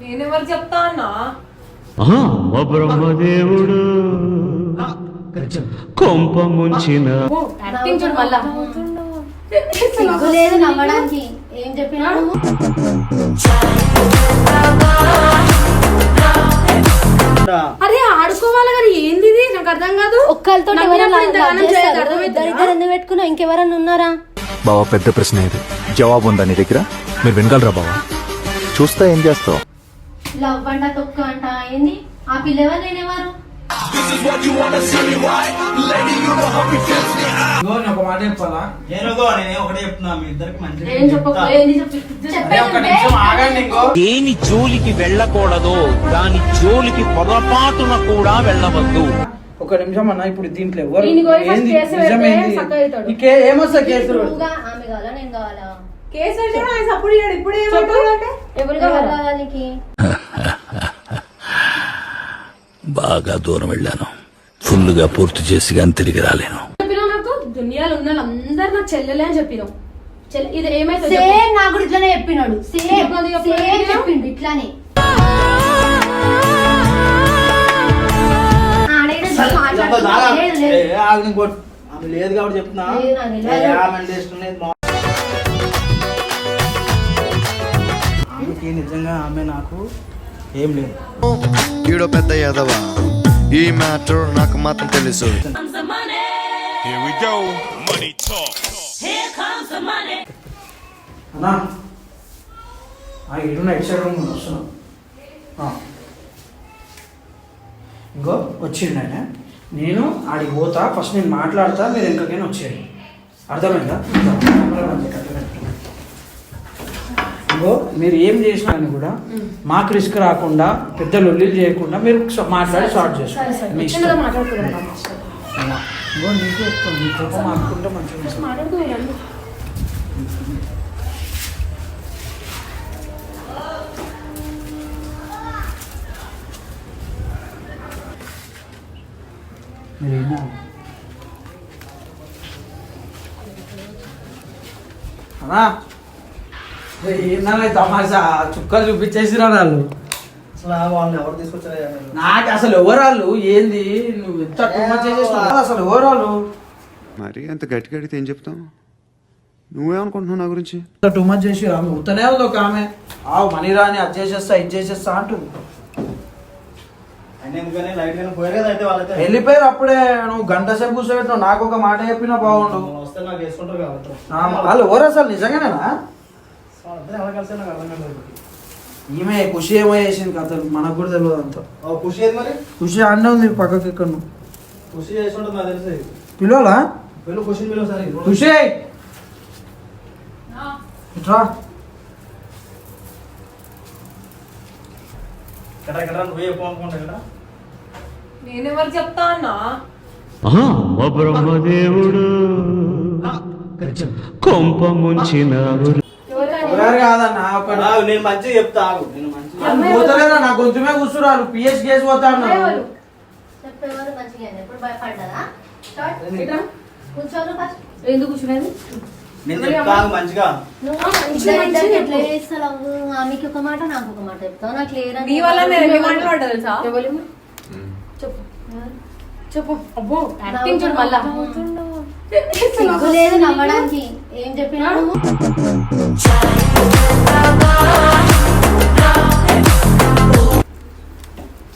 నేనెవరు చెప్తా అన్నా బ్రహ్మదేవుడు కొంప ముంచిన యాక్టింగ్ చూడు మళ్ళా లేదు నమ్మడానికి. ఏం చెప్పినాడు? అరే ఆడుకోవాలి కానీ ఏంది ఇది? నాకు అర్థం కాదు. ఒక్కరితో ఎందుకు పెట్టుకున్నా? ఇంకెవరన్నా ఉన్నారా? బావా పెద్ద ప్రశ్న ఇది, జవాబు ఉందా నీ దగ్గర? మీరు వినగలరా బావా? చూస్తా ఏం చేస్తావు? లవ్ అంట తొక్క అంట ఏంది? ఆ పిల్లవారు నేనెవరు? ఒక మాట చెప్పాలా? ఒకటే చెప్తున్నా, మీ ఇద్దరికి దేని జోలికి వెళ్ళకూడదు, దాని జోలికి పొరపాటున కూడా వెళ్ళవద్దు. ఒక నిమిషం అన్న, ఇప్పుడు దీంట్లో ఎవరు ఏమొస్తా కేసు? ఆమె కావాలా నేను కావాలా? కేసు ఎవరు కావాలా నీకు? బాగా దూరం వెళ్ళాను, ఫుల్ గా పూర్తి చేసి కానీ తిరిగి రాలేను. నాకు దునియాలో ఉన్న అందరు నాకు చెల్లెలే అని చెప్పినావు. ఇది ఏమైతే సేమ్ నాకు కూడా ఇట్లానే చెప్పినాడు. సేమ్ చెప్పిండు ఇట్లానే. లేదు కాబట్టి చెప్తున్నా. ఆమెకి నిజంగా ఆమె నాకు ఏం లేదు. ఈడో పెద్ద యాదవ, ఈ మ్యాటర్ నాకు మాత్రం తెలుసు. అన్నా ఇటు నైట్ సైడ్ రూమ్ వస్తున్నా. ఇంకో వచ్చిండు ఆయన. నేను ఆడికి పోతా, ఫస్ట్ నేను మాట్లాడతా, మీరు ఎంకకైనా వచ్చేయండి. అర్థమైందా? ఇంకో మీరు ఏం చేసినా అని కూడా మాకు రిస్క్ రాకుండా, పెద్ద లొల్లీలు చేయకుండా మీరు మాట్లాడి సార్ట్ చేసుకోండి. ఇంకో నీకు నీ కోపం ఆడుకుంటే మంచిగా. మీరేమో అన్నా ఏందన్నా తమాషా, చుక్కలు చూపించేసిరా వాళ్ళు. అసలు వాళ్ళని ఎవరు తీసుకొచ్చారా? నాకు అసలు ఎవరు వాళ్ళు? ఏంది నువ్వు ఎంత చేసేసినావు? అసలు ఎవరు వాళ్ళు? మరి అంత గట్టిగా అడిగితే ఏం చెప్తాం? నువ్వేమనుకుంటున్నావు నా గురించి? టూ మచ్ చేసి ఆమె ఉత్తనే ఉంది. ఒక ఆమె మనీ రాని అది చేసేస్తా ఇది చేసేస్తా అంటుంది. వెళ్ళిపోయారు అప్పుడే. నువ్వు గంట సేపు కూర్చోబెట్టినావు, నాకు ఒక మాట చెప్పినా బాగుండు. వాళ్ళు ఎవరు అసలు? నిజంగానేనా? ఈమె ఖుషి ఏమో చేసింది కథలు, మనకు కూడా తెలియదు అంతా. ఖుషి అన్నీ ఉంది పక్కకి. ఇక్కడ పిలవాలా? ఖుషి ఇట్రా. నేనెవరు చెప్తా అన్నా బ్రహ్మదేవుడు కొంప ముంచిన కాదన్నా, నేను మంచిగా చెప్తా. పోతలేదా నా కొంచెమే కూర్చురాలు. పిఎస్ కేసు పోతాడు. ఎందుకు కూర్చునేది? మంచిగా ఆమెకి ఒక మాట నాకు ఒక మాట చెప్తావు. నాకు లేదా నీ వల్ల నేను ఎన్ని మాటలు తెలుసా? చెప్పు చెప్పు. అబ్బో యాక్టింగ్ చూడు మళ్ళా. లేదు నమ్మడానికి. ఏం చెప్పినాడు?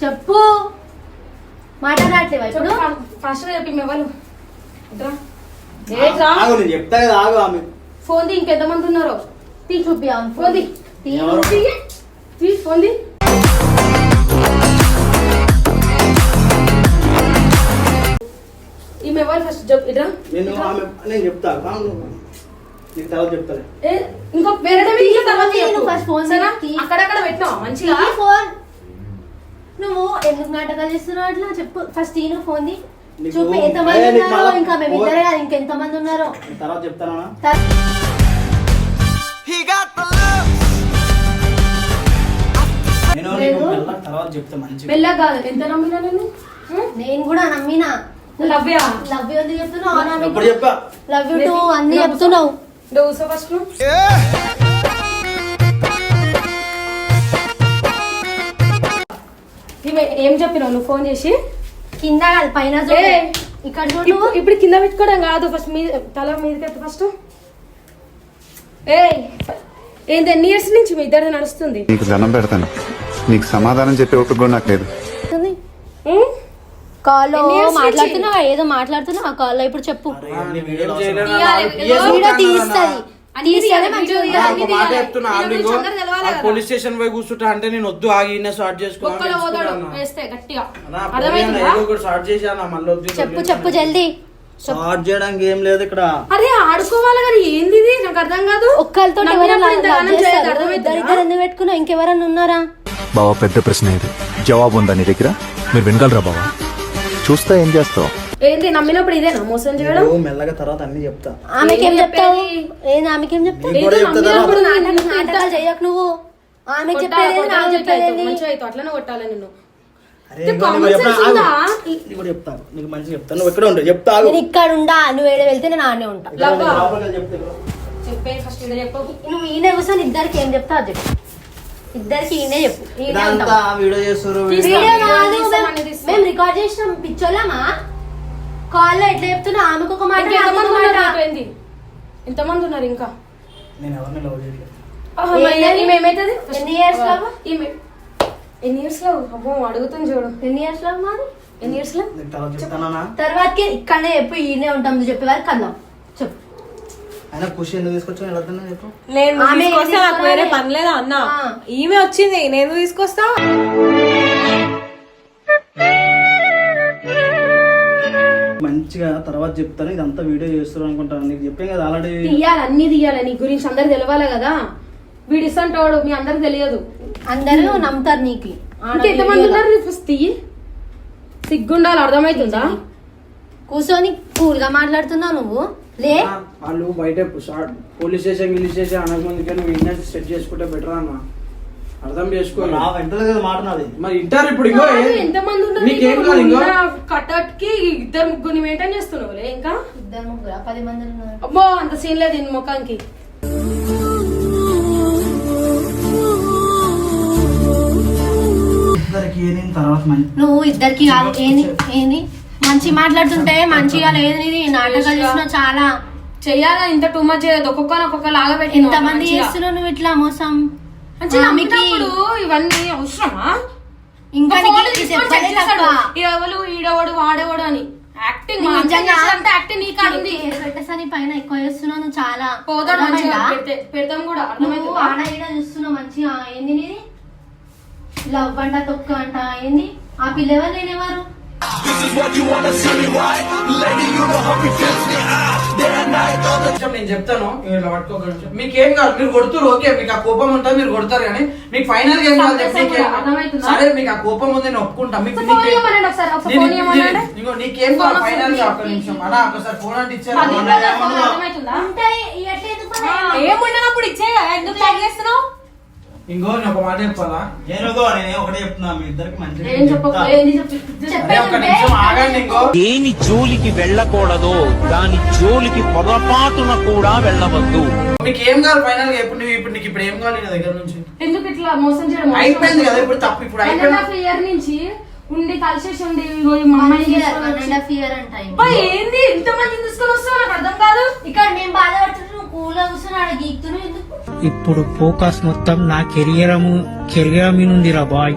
చెప్పు. మాట్లాడట్లేవా ఇప్పుడు? ఫస్ట్ చెప్పి ఎవరు చెప్తా కదా. ఆగు. ఆమె ఫోన్ తీ. ఇంకెంతమంది ఉన్నారో తీ చూపి. ఫోన్ తీ. ఫోన్ తీ. ఈమె ఎవరు ఫస్ట్ ఇట్రా. నేను చెప్తా, నీకు తర్వాత చెప్తా. ఇంకో వేరే అక్కడక్కడ పెట్టినావా మంచిగా? ఫోన్ నువ్వు ఎందుకు నాటకాలు చేస్తున్నావు అట్లా? చెప్పు ఫస్ట్ ఈ ఫోన్ ది. చూపి ఎంతమంది ఉన్నారో. ఇంకా మేమిద్దరే కాదు, ఇంకెంతమంది ఉన్నారో తర్వాత చెప్తానా? మెల్ల కాదు. ఎంత నమ్మినా నేను కూడా నమ్మినా. లవ్ యూ చెప్తున్నావు. లవ్ యూ టూ అన్ని చెప్తున్నావు. ఫస్ట్ పెట్టినావు నువ్వు ఫోన్ చేసి? కింద కాదు పైన చూడు. ఏ, ఇక్కడ చూడు. ఇప్పుడు కింద పెట్టుకోవడం కాదు, ఫస్ట్ మీ తల మీదకి ఫస్ట్. ఏ ఏంటి, ఎన్ని ఇయర్స్ నుంచి మీ ఇద్దరు నడుస్తుంది? నీకు దండం పెడతాను, నీకు సమాధానం చెప్పే ఓపిక కూడా నాకు లేదు. ఉం? కాల్లో ఎన్ని years నుంచి? మాట్లాడుతున్నావా? ఏదో మాట్లాడుతున్నావు ఆ కాల్లో, ఇప్పుడు చెప్పు. తీయాలి. వీడియో తీస్తుంది. తీస్తేనే మంచిగా ఉంది. ఒక మాట చెప్తున్నా, దీని గురించి అందరూ తెలవాలి కదా. పోలీస్ స్టేషన్ పోయి కూర్చుంటా అంటే నేను వద్దు, ఆగి స్టార్ట్ ఒక్కలో పోతాడు వేస్తే గట్టిగా. ఏదో అర్థమవుతుందా? ఒకటి స్టార్ట్ చేశాను మళ్ళీ వద్దు. చెప్పు జల్దీ. స్టార్ట్ చేయడానికి ఏం లేదు ఇక్కడ. అరే ఆడుకోవాలి కానీ ఏంది ఇది? నాకు అర్థం కాదు. ఒక్కరితో నవ్వినప్పుడు ఇంత గానం చేయదు, అర్థమవుతుందా? ఇద్దరు ఎందుకు పెట్టుకున్నావు? ఇంకెవరన్నా ఉన్నారా? బావా పెద్ద ప్రశ్న ఇది, జవాబు ఉందా నీ దగ్గర? మీరు వినగలరా బావా? చూస్తా ఏం చేస్తావు? ఏంటి నమ్మినప్పుడు ఇదేనా మోసం చేయడం? నువ్వు మెల్లగా తర్వాత అన్ని చెప్తా. ఆమెకేం చెప్తావు? ఏంది ఆమెకేం చెప్తావు? నీకు కూడా చెప్తా తర్వాత. ఇప్పుడు నాటకాలు చేయకు నువ్వు. ఆమె చెప్పేది నాకు చెప్పేది. మంచిగా అయితే అట్లనే కొట్టాలి నిన్ను. అరే ఇది ఇదిగో common నీకు చెప్తా, sense ఆగు. ఉందా? నీకు కూడా చెప్తాను, నీకు మంచిగా చెప్తాను. నువ్వు ఎక్కడ ఉండు చెప్తా, ఆగు. నేను ఇక్కడ ఉండా, నువ్వు ఏడ వెళ్తే నేను ఆనే ఉంటా. లవ్వా? లోపలికి చెప్తా ఇక్కడ. చెప్పే ఫస్ట్ ఇదే చెప్పు. నువ్వు ఈయన కూర్చొని ఇద్దరికి ఏం చెప్తావు అది చెప్పు. ఇద్దరికి ఈయనే చెప్పు. ఈయనే ఇదంతా ఉంటాం. వీడియో చేస్తారు. తీసుకో. వీడియో కాదు, తీస్తాం, అన్ని తీస్తాం. మేము రికార్డ్ చేసినాం. పిచ్చోళ్ళమా? కాల్లో ఎట్లా చెప్తున్నా? ఆమెకు ఒక మాట, ఇంకా నాకు ఎంతమంది ఒక ఉన్నారు మాట. నీతో ఏంది? ఎంతమంది ఉన్నారు ఇంకా? నేను ఎవరిని లవ్ చేయట్లేదు. ఆహా, మరి ఈమె ఏమైతుంది? ఎన్ని years లవ్? ఈమె ఎన్ని ఇయర్స్ లో? అబ్బో అడుగుతుంది చూడు. ఎన్ని ఇయర్స్ లో మాది? ఎన్ని ఇయర్స్ లో? నీకు తర్వాత చెప్తానా? తర్వాతకి ఇక్కడనే చెప్పు, ఈయనే ఉంటాం. నువ్వు చెప్పే వారికి కద్దాం చెప్పు. అయినా ఖుషి ఎందుకు తీసుకొచ్చావు వెళ్తున్నా చెప్పు. నేను ఆమె తీసుకొస్తా, నాకు తీసుకురాలే. వేరే పని లేదా అన్న? ఆ. ఈమె వచ్చింది, నేను తీసుకొస్తా. మంచిగా తర్వాత చెప్తాను. ఇదంతా వీడియో చేస్తారు అనుకుంటాను. నీకు చెప్పాను కదా ఆల్రెడీ. తీయాలి, అన్ని తీయాలి. నీ గురించి అందరు తెలవాలి కదా. వీడు ఇస్తాంటాడు, మీ అందరికి తెలియదు. అందరూ నమ్ముతారు నీకు. ఇంకా ఎంతమంది ఉన్నారు? ఫస్ట్ తీయి. సిగ్గుండాలి, అర్థమవుతుందా? కూర్చొని కూల్ గా మాట్లాడుతున్నావు నువ్వు. లే వాళ్ళు బయట పోలీస్ స్టేషన్ అనకముందుకే నువ్వు ఇండియన్ సెట్ చేసుకుంటే బెటర్ అన్న. అర్థం చేసుకో. నా వెంటనే కదా మాట నాది. మరి ఇంటారు ఇప్పుడు ఇంకో కాదు, ఎంతమంది ఉన్నారు? నీకేం కాదు ఇంకో. కటౌట్ కి ఇద్దరు ముగ్గురిని మెయింటైన్ చేస్తున్నావులే. ఇంకా ఇద్దరు ముగ్గురు 10 మంది ఉన్నారు. అబ్బో అంత సీన్ లేదు ఈ ముఖానికి. ఇద్దరికి ఏది తర్వాత మంచి నువ్వు ఇద్దరికి కాదు. ఏంది ఏంది మంచి మాట్లాడుతుంటే మంచిగా లేదు. నీది నాటకాలు చేసిన చాలా చెయ్యాలా? ఇంత టూ మచ్ చేయదు. ఒక్కొక్క లాగా పెట్టి ఎంతమంది చేస్తున్నావు నువ్వు ఇట్లా మోసం. నమ్మినప్పుడు ఇవన్నీ అవసరమా? ఇంకా ఫోన్ నీకు తీసుకొని చెప్పలే check చేస్తాడు. తప్ప. ఎవరు ఈడవాడు వాడేవాడు అని యాక్టింగ్. నీకు నిజంగా యాక్టింగ్ నీ కాడుంది. పెట్టేసని పైన ఎక్కువ చేస్తున్నావు నువ్వు చాలా. పోతాడు మంచిగా. అర్థమైందా? పెడతాం కూడా. నువ్వు అర్థమైందా? ఆడ ఈడ చూస్తున్నావు మంచిగా. ఏంది నీది? లవ్ అంట, తొక్క అంట. ఏంది ఆ పిల్లవారు? నేనెవరు? నేను చెప్తాను ఇలా పట్టుకోక నిమిషం. మీకేం కాదు, మీరు కొడుతురు ఓకే, మీకు ఆ కోపం ఉంటుంది, మీరు కొడతారు. కానీ మీకు ఫైనల్ గా ఏం కాదు చెప్పు. నీకేం కాదు. అర్థమవుతుందా? సరే మీకు ఆ కోపం ఉంది, నేను ఒప్పుకుంటా. మీకు ఫోన్ ఇవ్వమనండి ఒకసారి. ఒకసారి ఫోన్ ఇవ్వమనండి. నీకేం కాదు ఫైనల్ గా. ఒక్క నిమిషం అన్నా, ఒకసారి ఫోన్ అంటే ఇచ్చారు. అర్థమవుతుందా? ఉంటాయి ఇవన్నీ ఎందుకు పని? ఏముండనప్పుడు ఇచ్చే ఎందుకు లాగ్ చేస్తున్నావు? ఇంకో నేను ఒక మాట చెప్పాలా? నేను ఒకటే చెప్తున్నా, మీ ఇద్దరికి మంచిగా ఏం చెప్పకు. చెప్తా. ఏంది చెప్పు. అరే ఒక్క నిమిషం ఆగండి. ఇంకో దేని జోలికి వెళ్ళకూడదో దాని జోలికి పొరపాటున కూడా వెళ్ళవద్దు. మీకు ఏం కావాలి ఫైనల్ గా? ఇప్పుడు నీకు ఇప్పుడు ఏం కావాలి నా దగ్గర నుంచి? ఎందుకు ఇట్లా మోసం చేయడం? అయిపోయింది కదా ఇప్పుడు, తప్పు ఇప్పుడు అయిపోయింది. 1.5 year నుంచి ఉండి కలిసేసి ఉండి ఇగో ఈ మా అమ్మాయిని తీసుకొని వచ్చి- 1.5 year అంట. అబ్బా, ఏంది ఇంతమంది తీసుకొని వస్తావు? నాకు అర్థం కాదు. ఇక్కడ మేము బాధపడుతున్నాం, నువ్వు కూల్ గా కూర్చొని ఆడ గీక్తున్నావు ఎందుకు? ఇప్పుడు ఫోకస్ మొత్తం నా కెరియర్ మీద ఉందిరా బాయ్.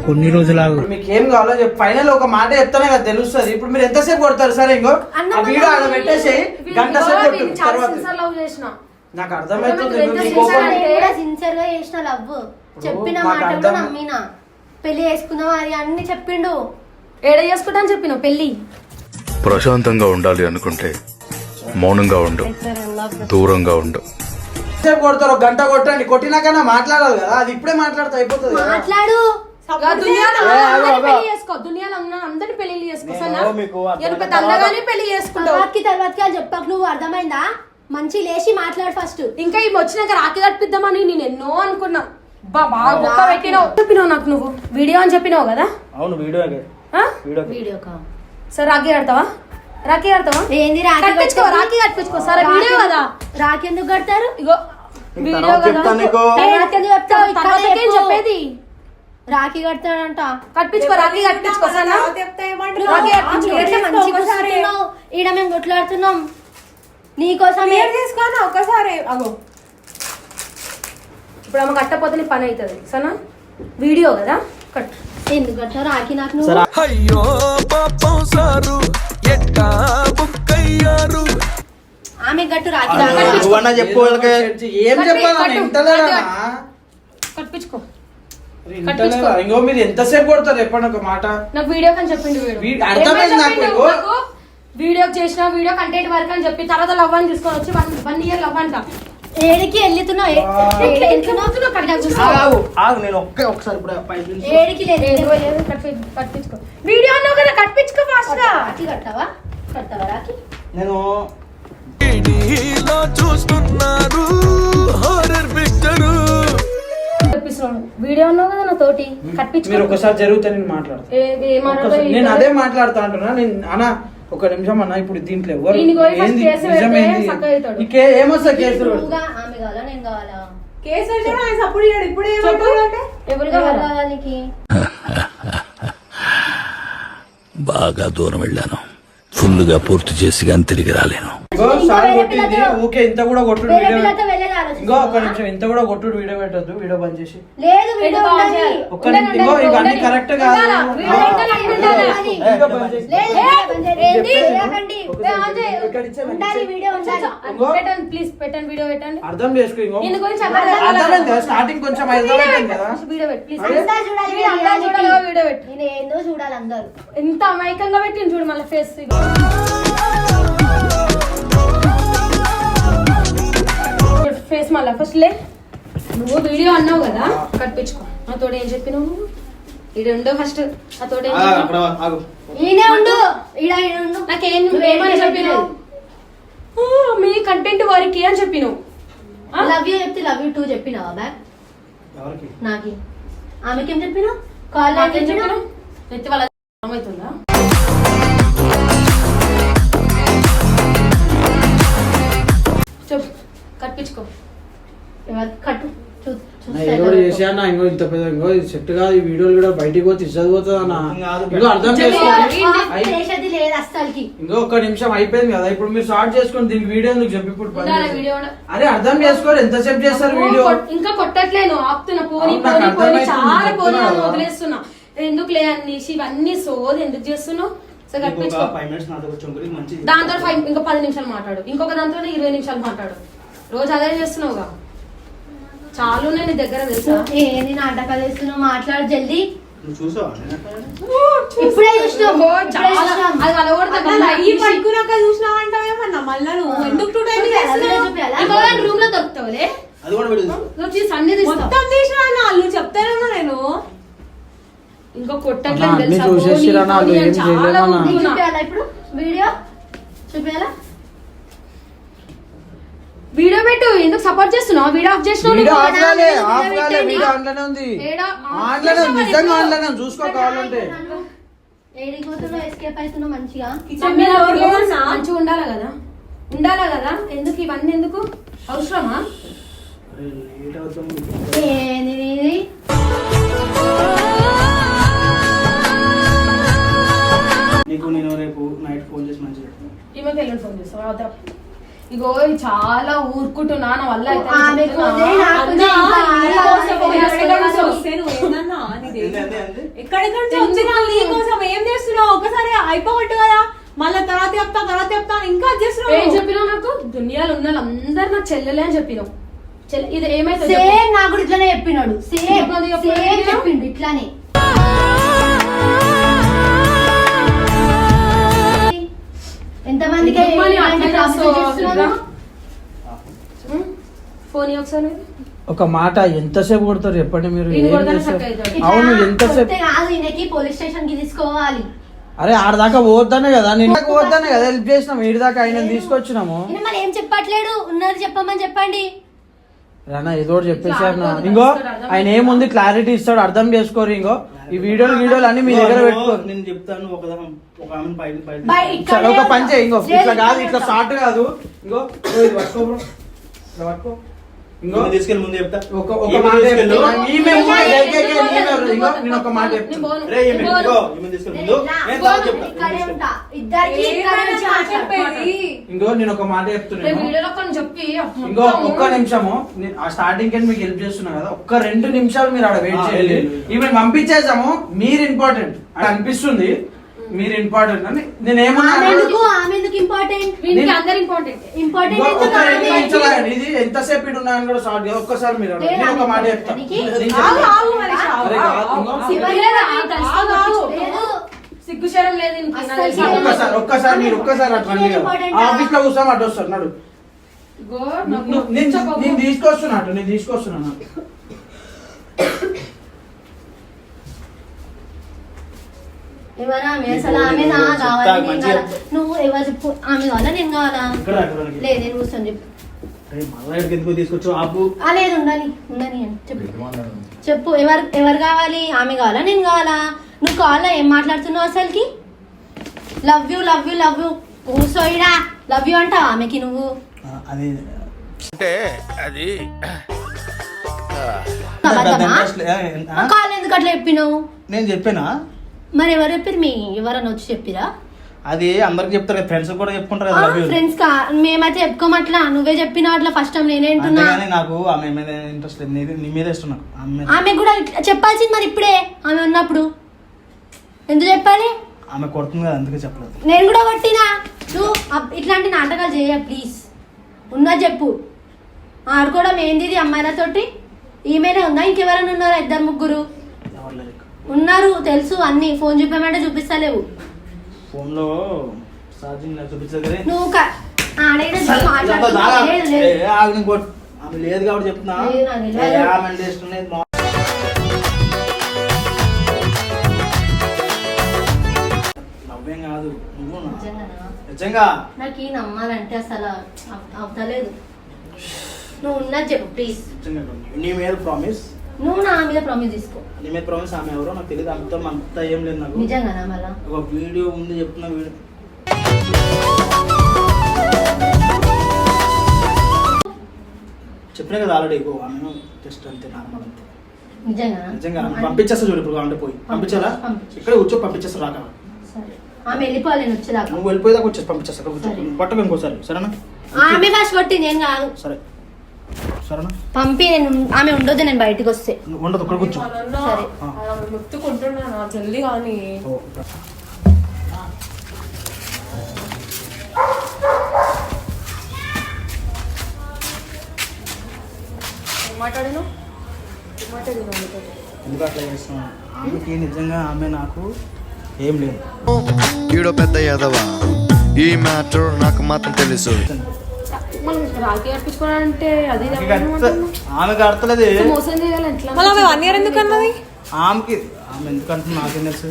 కొన్ని రోజులు ఇప్పుడు మీకు ఏం కావాలో చెప్పు. ఫైనల్ ఒక మాట చెప్తానే కదా తెలుస్తుంది. ఇప్పుడు మీరు ఎంతసేపు కొడతారు? సరే ఇంకో ఆ వీడియో ఆడ పెట్టేసి గంట సేపు వీడిని కొట్టు. చాలా తర్వాత sincere love చేసిన. నాకు అర్థమవుతుంది. ఎంత మీ sincere కోపం అంటే- సిన్సియర్ గా చేసిన లవ్. చెప్పిన మాకు మాట కూడా అర్థం- నమ్మినా. పెళ్లి చేసుకుందాం అది అన్ని చెప్పిండు. ఏడ చేసుకుంటా అని చెప్పిన పెళ్లి. ప్రశాంతంగా ఉండాలి అనుకుంటే మౌనంగా ఉండు, దూరంగా ఉండు. సేపు కొడతారు, ఒక గంట కొట్టండి. కొట్టినాకైనా మాట్లాడాలి కదా, అది ఇప్పుడే మాట్లాడితే అయిపోతుంది కదా. మాట్లాడు. దునియాలో ఏ, ఆగు, అందరినీ ఆగు. పెళ్లి చేసుకో. దునియాలో ఉన్న అందరినీ పెళ్లి చేసుకో. నేను మీకు అర్థమైన పెద్ద అందగానే పెళ్లి చేసుకుంటావు. తర్వాతకి అది చెప్పకు నువ్వు. అర్థమైందా? మంచి లేచి మాట్లాడు ఫస్ట్. ఇంకా ఇవి వచ్చినాక రాఖీ కట్టిద్దామని నేను ఎన్నో అనుకున్నా. బాగా గొప్ప పెట్టినావు. చెప్పినావు నాకు నువ్వు వీడియో అని చెప్పినావు కదా. అవును వీడియో ఆ? వీడియో కా సరే రాఖీ కడతావా? రాఖీ కడతావా? ఏంది రాఖీ కట్టించుకో. రాఖీ కట్టించుకో. సరే వీడియో కదా. రాఖీ ఎందుకు కడతారు? ఇగో వీడియో తర్వాత కదా. చెప్తాను నీకు. తర్వాత ఎందుకు చెప్తావు? ఇక్కడే తర్వాతకేం చెప్పు. చెప్పేది? రాఖీ కడతాడంట. కట్టించుకో, రాఖీ కట్టించుకో సరేనా? నువ్వు ఎట్లా మంచిగా కూర్చుంటున్నావు? ఈడ మేము కొట్లాడుతున్నాం నీకోసమే. చేసుకోనా ఒకసారి అగో. ఇప్పుడు ఆమె కట్టపోతే నీ పని అవుతుంది సరేనా? వీడియో కదా కట్. ఎందుకు కట్టావు రాఖీ నాకు నువ్వు? అయ్యో పాపం సారు ఎట్టా బుక్కయ్యారు. ఆమె గట్టు రాఖీ నువ్వన్నా చెప్పు వాళ్ళకి. ఏం చెప్పాలి ఇంటలేరా? కట్టించుకో. ఇంకో మీరు ఎంతసేపు కొడతారు చెప్పండి ఒక మాట. నాకు వీడియో అని చెప్పిండు వీడు. అర్థమైంది నాకు. వీడియో చేసిన వీడియో కంటెంట్ వర్క్ అని చెప్పి తర్వాత లవ్ అని తీసుకొని వచ్చి 1 year లవ్ అంట. ఏడికి వెళ్తున్నావు? ఆగు నేను ఒకసారి ఇప్పుడు ఏడికి లేదు. కట్టించుకో. వీడియో అన్నావు కదా కట్టించుకో ఫాస్ట్ గా. రాఖీ కట్టావా రాఖీ? నేను చూస్తున్నారు హారర్ పిక్చరు. వీడియో అన్నావు కదా నా తోటి కట్టించుకో. మీరు ఒకసారి జరిగితే నేను మాట్లాడతాను. నేను అదే మాట్లాడతా అంటున్నా. నేను అన్నా ఒక నిమిషం అన్న, ఇప్పుడు దీంట్లో ఎవరు ఏమొస్తా కేసు? ఆమె కావాలా నేను కావాలా? కేసు అప్పుడు ఇప్పుడు ఎవరు కావాలి? బాగా దూరం వెళ్ళాను, ఫుల్గా పూర్తి చేసి కానీ తిరిగి రాలేను. ఊకే ఇంత కూడా కొట్టుడు వేరే వీడియో. పిల్లతో వెళ్ళాలి. ఇంకో ఒక్క నిమిషం, ఇంత కూడా కొట్టుడు వీడియో పెట్టద్దు. వీడియో బంద్ చేసి లేదు వీడియో ఉండాలి. ఒక్క నిమిషం. ఇంకో ఇవన్నీ కరెక్ట్ కాదు. ప్లీజ్ పెట్టండి వీడియో పెట్టండి. అర్థం చేసుకో. ఇంకో దీని గురించి అర్థమైంది కదా, స్టార్టింగ్ కొంచెం అర్థమైంది కదా. వీడియో పెట్టి ప్లీజ్. వీడియో పెట్టి నేను ఏందో చూడాలి అందరూ. ఎంత అమాయకంగా పెట్టింది చూడు మళ్ళీ ఫేస్. ఫేస్ మళ్ళా ఫస్ట్ లే. నువ్వు వీడియో అన్నావు కదా కట్టించుకో. నాతోడు ఏం చెప్పినావు నువ్వు? ఇది ఉండో ఫస్ట్. నాతోడు ఈయనే ఉండు. నాకేం ఏమని చెప్పినావు? మీ కంటెంట్ వారికి అని చెప్పినావు. లవ్ యూ చెప్తే లవ్ యూ టూ చెప్పినావా బ్యాక్? నాకి ఆమెకేం చెప్పినావు? కాల్ నాకేం చెప్పినావు? ఎత్తి వాళ్ళ అవుతుందా? చెప్పు కట్టించుకో. కట్టు చేసాను. ఇంకో ఇంత పెద్ద ఇంకో సెట్ కాదు. ఈ వీడియోలు కూడా బయటికి పోతే ఇజ్జత్ పోతుంది అన్న. ఇంకో అర్థం చేసుకోండి. లేదు అస్సలకి. ఇంకో ఒక్క నిమిషం అయిపోయింది కదా, ఇప్పుడు మీరు స్టార్ట్ చేసుకోండి. దీనికి వీడియో ఎందుకు చెప్పి ఇప్పుడు వీడియో అరే అర్థం చేసుకోరు. ఎంతసేపు చేస్తారు వీడియో? ఇంకా కొట్టట్లేను, ఆపుతున్నా. పోనీ చాలా పోనీ వదిలేస్తున్నా. ఎందుకు లే అన్నిసి ఇవన్నీ సోది ఎందుకు చేస్తున్నావు? దాంతో ఇంకా 10 నిమిషాలు మాట్లాడు, ఇంకొక దాంతో 20 నిమిషాలు మాట్లాడు. రోజు అదే చేస్తున్నావుగా. చాలు నేను దగ్గర తెలుసా? ఏంది నాటకాలు వేస్తున్నావు? మాట్లాడు జల్దీ. ఇప్పుడే చూసినావు. అది చూసినావంటావేమన్నా మళ్ళా నువ్వు ఎందుకు రూమ్ లో దొరుకుతావులే. మొత్తం తీసినా వాళ్ళు చెప్తానన్నా నేను. ఇంకో కొట్టట్లేదు ఇప్పుడు వీడియో చూపించాలా? వీడియో పెట్టు. ఎందుకు సపోర్ట్ చేస్తున్నావు? వీడియో ఆఫ్ చేసినావు. చూసుకో కావాలంటే. ఎస్కేప్ అవుతున్నావు మంచిగా. మంచిగా ఉండాలా కదా. ఎందుకు ఇవన్నీ ఎందుకు అవసరమా? నీకు నేను రేపు నైట్ ఫోన్ చేసి మంచిగా ఈమెకి వెళ్ళి ఫోన్ చేస్తావు. ఇగో చాలా ఊరుకుంటున్నా నా వల్ల ఎక్కడెక్కడ నీకోసం ఏం చేస్తున్నావు? ఒకసారి అయిపోగొట్టు కదా, మళ్ళీ తర్వాత చెప్తా ఇంకా చేస్తున్నావు. ఏం చెప్పినావు? నాకు దునియాలో ఉన్న వాళ్ళందరూ నా చెల్లెలే అని చెప్పినావు. ఇది ఏమైతే నాకు కూడా ఇట్లానే చెప్పినాడు. చెప్పిండు ఇట్లానే. ఎంతమందికి ఫోన్ ఒకసారి ఒక మాట ఎంతసేపు కొడతారు చెప్పండి మీరు? అవును ఎంతసేపు కాదు, ఈయనకి పోలీస్ స్టేషన్ కి తీసుకోవాలి. అరే ఆడదాకా పోవద్దనే కదా, నిన్న పోవద్దనే కదా హెల్ప్ చేసినాము. ఈడి దాకా ఆయన తీసుకొచ్చినాము. మరి ఏం చెప్పట్లేడు? ఉన్నది చెప్పమని చెప్పండి. రానా ఏదో చెప్పేసారు. ఇంకో ఆయన ఏముంది క్లారిటీ ఇస్తాడు, అర్థం చేసుకోరు. ఇంకో ఈ వీడియోలు అన్ని మీ దగ్గర పెట్టుకోరు. నేను చెప్తాను. ఒక పని చేయి. ఇంకో ఇట్లా కాదు, ఇట్లా షార్ట్ కాదు. ఇంకో ఇది పట్టుకో బ్రో, ఇట్లా పట్టుకో. ఇంకో తీసుకెళ్ళి ముందు చెప్తా. ఒక మాట చెప్తున్నా. ఈమె ముందు ఇంకో నేను ఒక మాట చెప్తున్నా. రే ఈమె తీసుకెళ్ళి ముందు నేను తర్వాత చెప్తా. ఇక్కడే ఉంటా. ఇద్దరికి ఇక్కడే వచ్చి మాట్లాడుకోవాలి. ఇంకో నేను ఒక మాట చెప్తున్నాను. వీడియోలో కొన్ని చెప్పి ఇంకో ఒక్క నిమిషము ఆ స్టార్టింగ్ కి మీకు హెల్ప్ చేస్తున్నా కదా, ఒక్క 2 నిమిషాలు మీరు ఆడ వెయిట్ చేయండి. ఈమె పంపించేసాము, మీరు ఇంపార్టెంట్ అని అనిపిస్తుంది, మీరు ఇంపార్టెంట్ అని నేను ఏమన్నా ఆమె ఎందుకు ఇంపార్టెంట్? వీనికి అందరు ఇంపార్టెంట్. ఇంపార్టెంట్ ఒక 2 నిమిషాలు ఇది ఎంతసేపు ఇటు ఉన్నాయని కూడా షార్ట్ ఒక్కసారి మీరు అడగండి. నేను ఒక మాట చెప్తాను. ఆగు మరి అరే కాదు, ఇంకో సిగ్గుశరం లేదు ఇంక. ఒక్కసారి మీరు ఒక్కసారి అట్లా రండి కదా. ఆఫీస్ లో కూర్చొని అటు వస్తారు నడు. నేను తీసుకొస్తున్నాను. ఎవరా ఆమె? అసలు ఆమె నా కావాలి, నేను కావాలా? నువ్వు ఎవరు చెప్పు? ఆమె కావాలా నేను కావాలా? లేదు నేను కూర్చొని చెప్పు. మళ్ళీ ఎందుకు తీసుకొచ్చు ఆపు. లేదు ఉండని అని చెప్పు. ఎవరు కావాలి? ఆమె కావాలా నేను కావాలా? నువ్వు కావాలా? ఏం మాట్లాడుతున్నావు అసలుకి? లవ్ యూ కూర్చోయిడా లవ్ యూ అంటావా ఆమెకి నువ్వు? అది అంటే అది కాలు ఎందుకు అట్లా చెప్పినావు? నేను చెప్పానా? మరి ఎవరు చెప్పారు? ఎవరన్నా వచ్చి చెప్పిరా? అది అందరికి చెప్తారు కదా, ఫ్రెండ్స్ కూడా చెప్పుకుంటారు కదా. ఫ్రెండ్స్ మేమైతే చెప్పుకోమట్లా, నువ్వే చెప్పినావు అట్లా. ఫస్ట్ టైం నేనేంటున్నా, నాకు ఆమె మీద ఇంట్రెస్ట్ లేదు, నీ మీద ఇష్టం నాకు. ఆమె కూడా చెప్పాల్సింది మరి ఇప్పుడే. ఆమె ఉన్నప్పుడు ఎందుకు చెప్పాలి? ఆమె కొడుతుంది కదా, అందుకే చెప్పలేదు. నేను కూడా కొట్టినా. నువ్వు ఇట్లాంటి నాటకాలు చేయ ప్లీజ్. ఉన్నది చెప్పు. ఆడుకోవడం ఏంది ఇది అమ్మాయిలతోటి? ఈమెనే ఉందా? ఇంకెవరైనా ఉన్నారా? 2-3 ఉన్నారు తెలుసు అన్ని. ఫోన్ చూపామంటే చూపిస్తలేవు. ఫోన్ లో ఛార్జింగ్ చూపించదు. నువ్వు ఆమె లేదు కాబట్టి చెప్తున్నా. నవ్వేం కాదు నువ్వు నిజంగా. నాకు ఈ నమ్మాలంటే అసలు అవుతలేదు. నువ్వు ఉన్నది చెప్పు ప్లీజ్. నీ మీద ప్రామిస్. నువ్వు నా మీద ప్రామిస్ తీసుకో. నీ మీద ప్రామిస్. ఆమె ఎవరో నాకు తెలియదు, అంతా ఏం లేదు నాకు. నిజంగానా? మళ్ళా ఒక వీడియో ఉంది చెప్తున్నా. వీడియో చెప్పినా కదా ఆల్రెడీ. ఆమె జస్ట్ అంతే, నార్మల్ అంతే. నిజంగా పంపించేస్తా చూడు. ఇప్పుడు అంటే పోయి పంపించాలా? ఇక్కడ కూర్చో పంపించేస్తా. రాక ఆమె వెళ్ళిపోవాలి. నేను వచ్చేదాకా నువ్వు వెళ్ళిపోయేదాకా వచ్చేసి పంపించేస్తా. పట్టకు ఇంకోసారి సరేనా? ఆమె ఫస్ట్ కొట్టి నేను కాదు. సరే సరేనా? పంపి. నేను ఆమె ఉండొద్దు నేను బయటకు వస్తే. ఉండదు, ఇక్కడ కూర్చో. సరే ముత్తుకుంటున్నా జల్దీ కానీ. ఎందుకు అట్లా చేస్తున్నాను? ఆమెకి నిజంగా ఆమె నాకు ఏం లేదు. ఈడో పెద్ద యాదవా, ఈ మ్యాటర్ నాకు మాత్రం తెలుసు. రాఖీ అర్పించుకోవాలంటే అది ఆమెకి అర్థలేదు. మోసం చేయాలి ఎట్లా? మళ్ళీ ఆమె 1 year ఎందుకు అన్నది? ఆమె ఎందుకు అంటుంది నాకేం తెలుసు.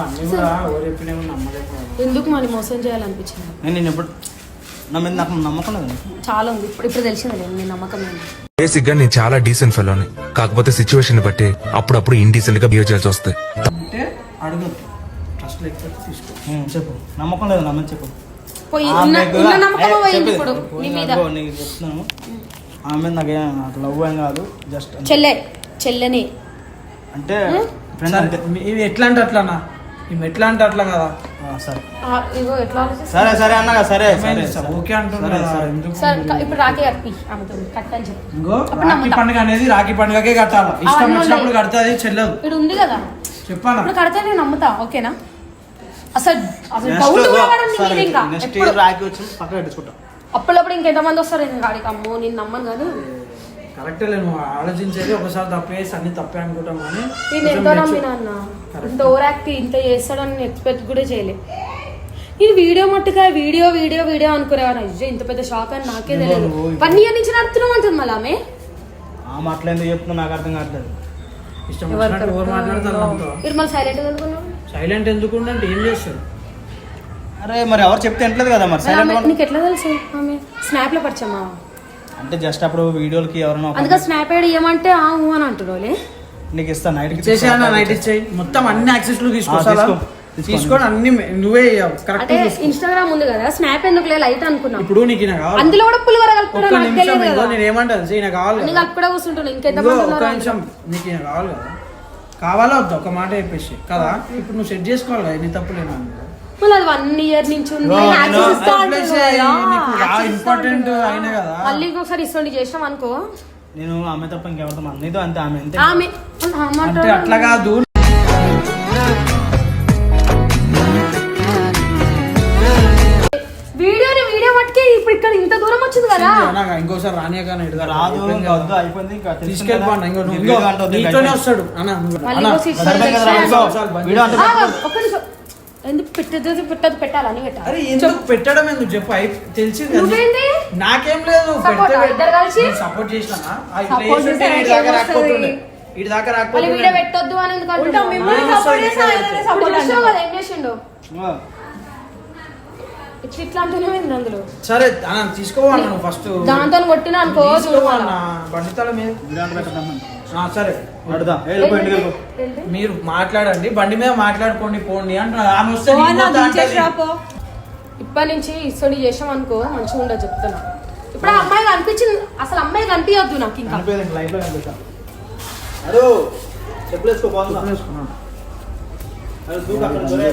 అన్ని కూడా ఎవరు చెప్పినేమో నమ్మలేదు. ఎందుకు మళ్ళీ మోసం చేయాలనిపించింది? నేను ఎప్పుడు నా మీద నాకు నమ్మకం లేదు. చాలా ఉంది. ఇప్పుడు తెలిసింది నేను నమ్మకం లేదు. బేసిక్ గా నేను చాలా డీసెంట్ ఫెలోని, కాకపోతే సిచ్యువేషన్ బట్టి అప్పుడప్పుడు ఇండీసెంట్ గా బిహేవ్ చేయాల్సి వస్తాయి. అంటే అడగదు, ట్రస్ట్ లేకపోతే తీసుకో. చెప్పు. నమ్మకం లేదు నమ్మని చెప్పు. ఉన్న నమ్మకం పోయింది ఇప్పుడు నీ మీద. నీకు చెప్తున్నాను, ఆమె నాకు లవ్ ఏం కాదు, జస్ట్ చెల్లెని అంటే ఫ్రెండ్ అంటే. ఇవి ఎట్లా అంటే అట్లానా? ఇవి ఎట్లా అంటే అట్లా కదా. సరే ఇగో ఎట్లా సరే సరే అన్నగా సరే ఓకే అంటున్నా. ఇప్పుడు రాఖీ అర్పి ఆమెతో కట్టని చెప్పు. ఇంకో రాఖీ పండుగ అనేది రాఖీ పండుగకే కట్టాలి. ఇష్టం వచ్చినప్పుడు కడితే అది చెల్లదు. ఇక్కడ ఉంది కదా చెప్పాను. ఇప్పుడు కడితే నేను నమ్ముతా. ఓకేనా? అసలు డౌట్ కూడా పడదు నీకు ఇంకా. నెక్స్ట్ ఇయర్ రాఖీ వచ్చి పక్కన పెట్టించుకుంటా. అప్పుడప్పుడు ఇంకెంతమంది వస్తారు నేను గాడికి? అమ్మో నేను నమ్మను కానీ. కరెక్టే నువ్వు ఆలోచించేది. ఒకసారి తప్పేసి అన్ని తప్పే అనుకుంటాం కానీ నేను ఎంతో నమ్మినా అన్న. ఇంత ఓవర్ యాక్టింగ్ ఇంత చేస్తాడని నేను ఎక్స్పెక్ట్ కూడా చేయలే. నేను వీడియో మట్టుగా వీడియో వీడియో వీడియో అనుకునేవారు. అయ్యో ఇంత పెద్ద షాక్ అని నాకే తెలియదు. 1 year నుంచి నడుతున్నాం అంటుంది మళ్ళీ ఆమె. అట్లా ఎందుకు చెప్తున్నా నాకు అర్థం కావట్లేదు. ఇష్టం వచ్చినట్టు ఎవరు మాట్లాడతారు? మీరు మళ్ళీ సైలెంట్ అనుకున్నావు. సైలెంట్ ఎందుకు అంటే ఏం చేస్తారు? అరే మరి ఎవరు చెప్తే ఎంటలేదు కదా. మరి సైలెంట్ నీకు ఎట్లా తెలుసు? ఆమె స్నాప్ లో పరిచయమా? అంటే జస్ట్ అప్పుడు వీడియోలకి ఎవరైనా అందుకే స్నాప్ యాడ్ ఇవ్వమంటే అని అంటున్నావులే. నీకు ఇస్తా. నైట్ చేసేయన్నా, నైట్ ఇచ్చేయి. మొత్తం అన్ని యాక్సెస్ లో తీసుకో. తీసుకొని అన్ని నువ్వే కరెక్ట్ అంటే ఇన్స్టాగ్రామ్ ఉంది కదా, స్నాప్ ఎందుకు లైట్ అనుకున్నాం. ఇప్పుడు నీకు ఈయన కావాలి, అందులో కూడా పులిహోర కలుపుకోవడం ఒక్క నాకు నిమిషం తెలియదు ఇదిగో కదా. నేను ఏమంటాను ఈయన కావాలి అన్ని కదా. కలుపుకోవడం కూర్చుంటున్నాను. ఇంకెంత ఇదిగో మంది ఒక్క ఉన్నారు నిమిషం నీకు ఈయన కావాలి కదా, కావాలా వద్దా ఒక మాట చెప్పేసి కదా. ఇప్పుడు నువ్వు సెట్ చేసుకోవాలి కదా, నీ తప్పులేనా మళ్ళీ అది 1 year నుంచి ఉంది. Access ఇస్తా అంటున్నావు కదా. ఇంపార్టెంట్ అయినా కదా. మళ్ళీ ఇంకొకసారి ఇస్తుంది చేసినాం అనుకో, నేను ఆమె తప్ప ఇంకెవరితో అన్నయ్యతో అంతే, ఆమె అంతే. ఆమె అంటే అట్లా కాదు. వీడియో మట్టుకే ఇప్పుడు ఇక్కడ ఇంత దూరం వచ్చింది కదా. ఇంకోసారి రానియా రాదు, ఇంకా వద్దు, అయిపోయింది. ఇంకా తీసుకెళ్ళిపోండి. నీతోనే వస్తాడు అన్న. మళ్ళీ ఇంకో seat వీడియో అంటే ఒక్క నిమిషం. ఎందుకు పెట్టాలని పెట్టాలి. అరే ఎందుకు పెట్టడం ఎందుకు చెప్పు, తెలిసింది. నువ్వేంటి? నాకేం లేదు, Support ఆ? ఇద్దరు కలిసి? సపోర్ట్ చేసినా Support చేస్తే నాకేం వస్తది? ఇటు దాకా మళ్ళీ రాకపోతే వీడియో పెట్టొద్దు అని ఎందుకు ఉంటాం, అంటున్నావు? మిమ్మల్ని సపోర్ట్ చేసి ఆయననే ఇప్పుడు సపోర్ట్ చూసావు కదా ఏం చేసిండు. ఆ. ఇట్లా అంటూనే ఉంది అందులో. సరే అన్న తీసుకోవాలన్నా నువ్వు ఫస్ట్ దాంతో కొట్టినా అనుకో తీసుకోవాలన్నా బండితల మీద. వీడియో అంటే పెట్టద్దాం. సరే అడుగుదా, వెళ్ళిపో ఇంటికి వెళ్ళిపో. మీరు మాట్లాడండి, బండి మీద మాట్లాడుకోండి పోండి అంటున్నా. ఆమె వస్తే పో నీకు అన్న, పోతా దించేసి అంటది. రాపో. ఇప్పటి నుంచి ఇస్తడి చేసాం అనుకో మంచిగా ఉండదు చెప్తున్నా. ఇప్పుడు ఆ అమ్మాయి కనిపించింది, అసలు అమ్మాయి కనిపించద్దు నాకు ఇంకా. కనిపించదు, లైఫ్ లో కనిపిస్తా. అదో చెప్పులు వేసుకో, బాగుందా? వేసుకున్నాను. అరే దూకు అక్కడ దొరే.